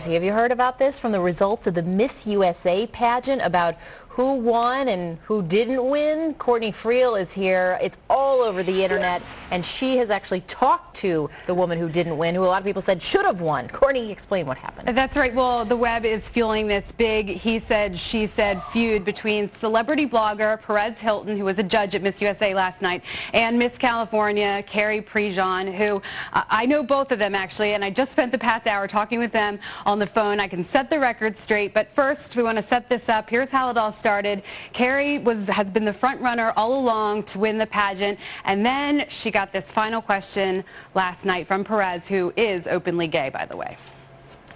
Have you heard about this from the results of the Miss USA pageant about who won and who didn't win? Courtney Friel is here. It's all over the internet, and she has actually talked to the woman who didn't win, who a lot of people said should have won. Courtney, explain what happened. That's right. Well, the web is fueling this big he said, she said feud between celebrity blogger Perez Hilton, who was a judge at Miss USA last night, and Miss California, Carrie Prejean, who I know both of them actually, and I just spent the past hour talking with them on the phone. I can set the record straight, but first we want to set this up. Here's how it all started. Carrie has been the front runner all along to win the pageant, and then she got this final question last night from Perez, who is openly gay, by the way.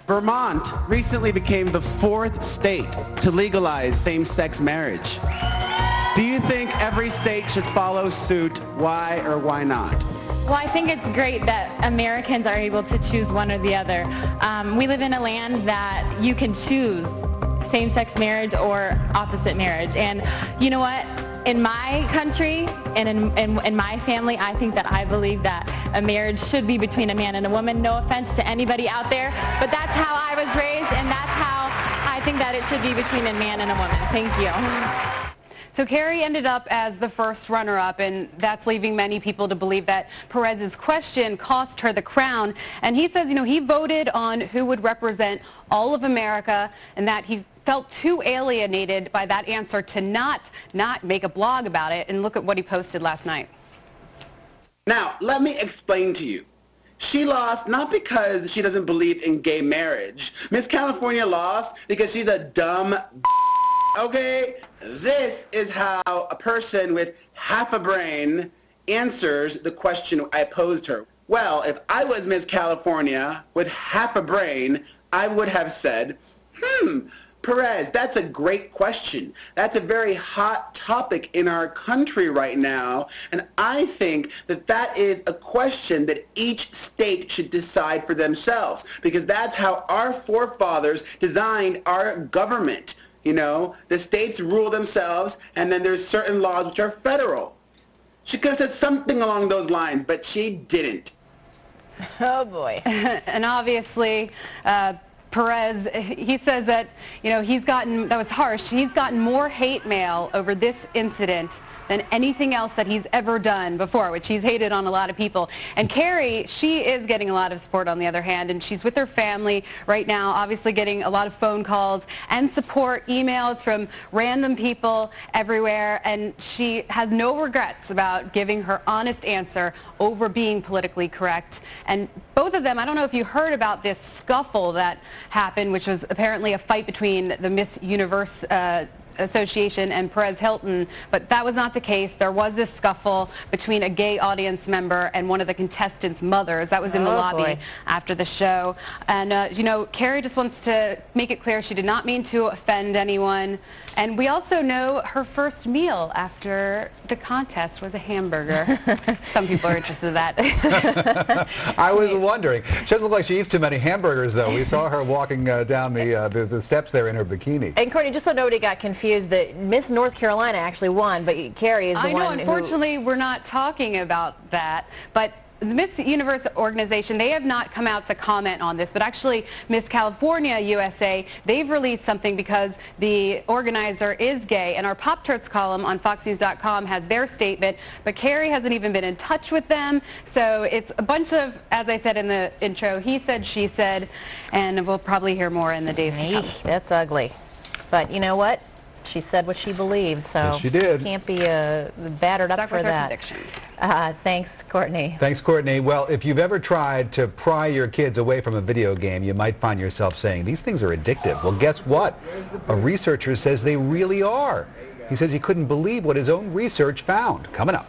Vermont recently became the 4th state to legalize same-sex marriage. Do you think every state should follow suit? Why or why not? Well, I think it's great that Americans are able to choose one or the other. We live in a land that you can choose same-sex marriage or opposite marriage. And you know what? In my country and in my family, I think that I believe that a marriage should be between a man and a woman. No offense to anybody out there, but that's how I was raised, and that's how I think that it should be between a man and a woman. Thank you. So Carrie ended up as the first runner-up, and that's leaving many people to believe that Perez's question cost her the crown. And he says, he voted on who would represent all of America, and that he felt too alienated by that answer to not make a blog about it. And look at what he posted last night. Now, let me explain to you. She lost not because she doesn't believe in gay marriage. Miss California lost because she's a dumb okay? This is how a person with half a brain answers the question I posed her. Well, if I was Miss California with half a brain, I would have said, Perez, that's a great question. That's a very hot topic in our country right now, and I think that that is a question that each state should decide for themselves, because that's how our forefathers designed our government. The states rule themselves, and then there's certain laws which are federal. She could have said something along those lines, but she didn't. Oh, boy. And obviously, Perez, he says that, that was harsh, he's gotten more hate mail over this incident than anything else that he's ever done before, which he's hated on a lot of people. And Carrie, she is getting a lot of support on the other hand, and she's with her family right now, obviously getting a lot of phone calls and support, emails from random people everywhere, and she has no regrets about giving her honest answer over being politically correct. And both of them, I don't know if you heard about this scuffle that happened, which was apparently a fight between the Miss Universe Association and Perez Hilton, but that was not the case. There was this scuffle between a gay audience member and one of the contestants' mothers. That was in the lobby after the show. And, Carrie just wants to make it clear she did not mean to offend anyone. And we also know her first meal after the contest was a hamburger. Some people are interested in that. I was wondering. She doesn't look like she eats too many hamburgers, though. We saw her walking down the steps there in her bikini. And Courtney, just so nobody got confused, that Miss North Carolina actually won, but Carrie is the one who... I know, unfortunately, we're not talking about that, but the Miss Universe organization, they have not come out to comment on this, but actually Miss California USA, they've released something because the organizer is gay, and our Pop-Tarts column on FoxNews.com has their statement, but Carrie hasn't even been in touch with them, so it's a bunch of, as I said in the intro, he said, she said, and we'll probably hear more in the days to come. That's ugly. But you know what? She said what she believed, so yes, she did. Can't be battered up for that. Thanks, Courtney. Thanks, Courtney. Well, if you've ever tried to pry your kids away from a video game, you might find yourself saying, these things are addictive. Well, guess what? A researcher says they really are. He says he couldn't believe what his own research found. Coming up.